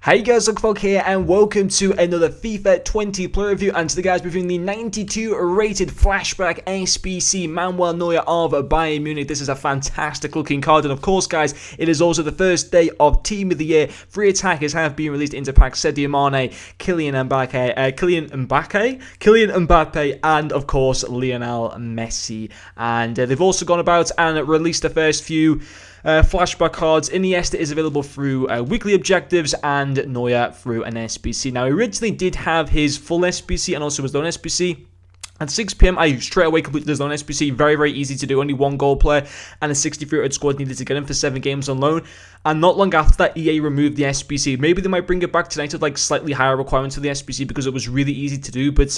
Hey guys, Luckfolk here and welcome to another FIFA 20 player review, and today guys reviewing the 92 rated flashback SBC Manuel Neuer of Bayern Munich. This is a fantastic looking card, and of course guys, it is also the first day of Team of the Year. 3 attackers have been released into packs: Sadio Mane, Kylian Mbappe, and of course Lionel Messi. And they've also gone about and released the first few flashback cards. Iniesta is available through weekly objectives and Neuer through an SBC. Now, he originally did have his full SBC and also his loan SBC. At 6 PM, I straight away completed his loan SBC. Very, very easy to do. Only one goal player and a 63 rated squad needed to get him for 7 games on loan. And not long after that, EA removed the SBC. Maybe they might bring it back tonight with like slightly higher requirements for the SBC because it was really easy to do. But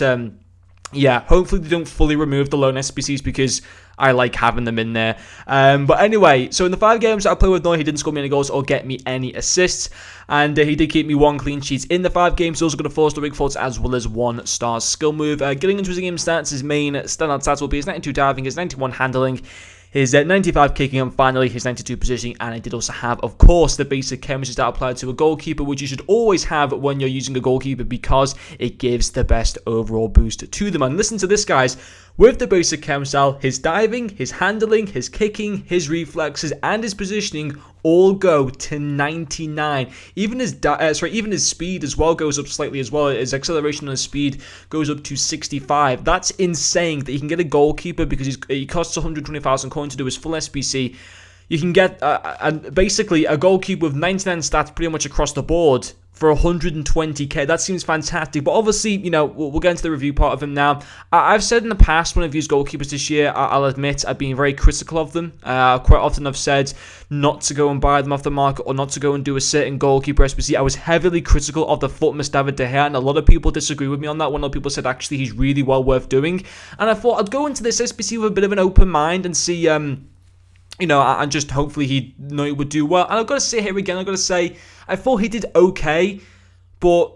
yeah, hopefully they don't fully remove the loan SBCs because I like having them in there. But anyway, so in the 5 games I played with Neuer, he didn't score me any goals or get me any assists. And he did keep me 1 clean sheet in the 5 games. He's also going to force the big faults as well as 1 star skill move. Getting into his game stats, his main standout stats will be his 92 diving, his 91 handling, his 95 kicking, and finally his 92 positioning. And I did also have, of course, the basic chemistry that applied to a goalkeeper, which you should always have when you're using a goalkeeper because it gives the best overall boost to them. And listen to this, guys. With the basic chem style, his diving, his handling, his kicking, his reflexes, and his positioning all go to 99. Even his speed as well goes up slightly as well. His acceleration and his speed goes up to 65. That's insane that you can get a goalkeeper because he costs 120,000 coins to do his full SBC. You can get basically a goalkeeper with 99 stats pretty much across the board for 120k. That seems fantastic. But obviously, you know, we'll get into the review part of him now. I've said in the past when I've used goalkeepers this year, I'll admit I've been very critical of them. Quite often I've said not to go and buy them off the market or not to go and do a certain goalkeeper SBC. I was heavily critical of the footman David De Gea, and a lot of people disagree with me on that. One of the people said actually he's really well worth doing. And I thought I'd go into this SBC with a bit of an open mind and see you know, and just hopefully he would do well. And I've got to say here again, I've got to say, I thought he did okay, but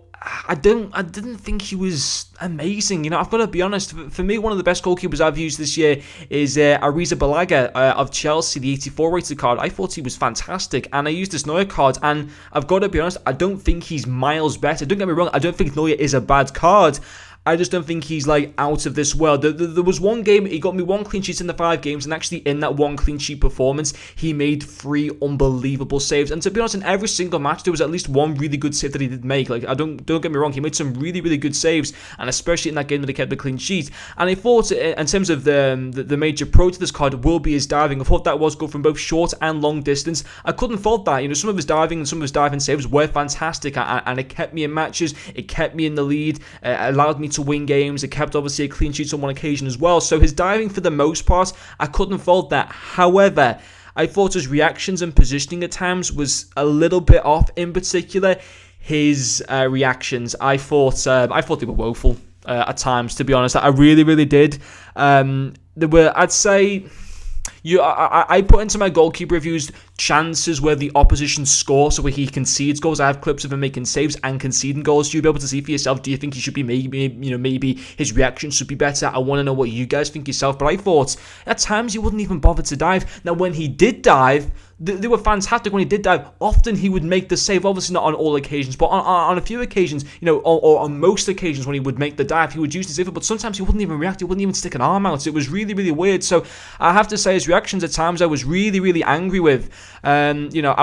I didn't think he was amazing. You know, I've got to be honest. For me, one of the best goalkeepers I've used this year is Arrizabalaga of Chelsea, the 84 rated card. I thought he was fantastic, and I used this Neuer card, and I've got to be honest, I don't think he's miles better. Don't get me wrong, I don't think Neuer is a bad card. I just don't think he's like out of this world. There was one game, he got me 1 clean sheet in the 5 games, and actually in that 1 clean sheet performance, he made 3 unbelievable saves. And to be honest, in every single match, there was at least 1 really good save that he did make. Like, don't get me wrong, he made some really, really good saves, and especially in that game that he kept the clean sheet. And I thought, in terms of the major pro to this card will be his diving. I thought that was good from both short and long distance. I couldn't fault that. You know, some of his diving and some of his diving saves were fantastic, and it kept me in matches, it kept me in the lead, allowed me to win games. It kept obviously a clean sheet on one occasion as well. So his diving, for the most part, I couldn't fault that. However, I thought his reactions and positioning at times was a little bit off. In particular, his reactions, I thought they were woeful at times. To be honest, I really, really did. There were, I'd say, I put into my goalkeeper reviews chances where the opposition score, so where he concedes goals. I have clips of him making saves and conceding goals. You'll be able to see for yourself. Do you think he should be maybe his reaction should be better? I want to know what you guys think yourself. But I thought at times he wouldn't even bother to dive. Now when he did dive, they were fantastic. When he did dive, often he would make the save. Obviously not on all occasions, but on a few occasions, you know, or on most occasions when he would make the dive, he would use the save. But sometimes he wouldn't even react. He wouldn't even stick an arm out. It was really, really weird. So I have to say his reactions at times I was really, really angry with. You know,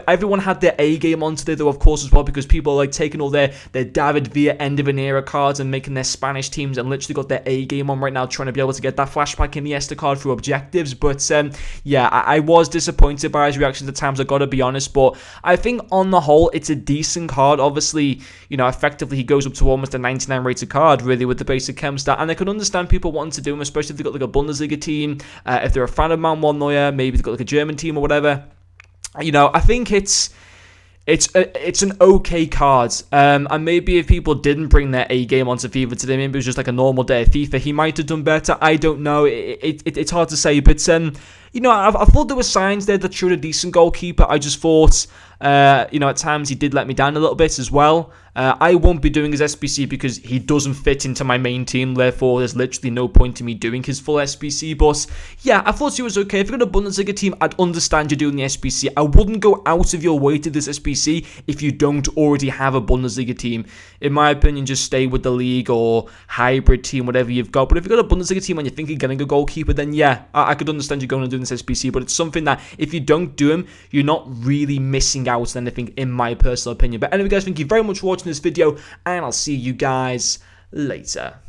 everyone had their A game on today though, of course, as well, because people are like taking all their David Villa end of an era cards and making their Spanish teams and literally got their A game on right now, trying to be able to get that flashback Iniesta card through objectives. But yeah, I was disappointed by his reactions at times, I gotta be honest. But I think on the whole, it's a decent card. Obviously, you know, effectively he goes up to almost a 99 rated card, really, with the basic chem stat. And I can understand people wanting to do him, especially if they've got like a Bundesliga team, if they're a fan of Manuel Neuer, maybe they've got like a German team or whatever. You know, I think it's an okay card. And maybe if people didn't bring their A game onto FIFA today, maybe it was just like a normal day of FIFA, he might have done better. I don't know. It's hard to say. But I thought there were signs there that showed a decent goalkeeper. I just thought, at times he did let me down a little bit as well. I won't be doing his SBC because he doesn't fit into my main team. Therefore, there's literally no point in me doing his full SBC. But yeah, I thought he was okay. If you're in a Bundesliga team, I'd understand you doing the SBC. I wouldn't go out of your way to this SBC if you don't already have a Bundesliga team. In my opinion, just stay with the league or hybrid team, whatever you've got. But if you've got a Bundesliga team and you think you're getting a goalkeeper, then yeah, I could understand you going and doing this SBC. But it's something that if you don't do him, you're not really missing out on anything, in my personal opinion. But anyway, guys, thank you very much for watching this video, and I'll see you guys later.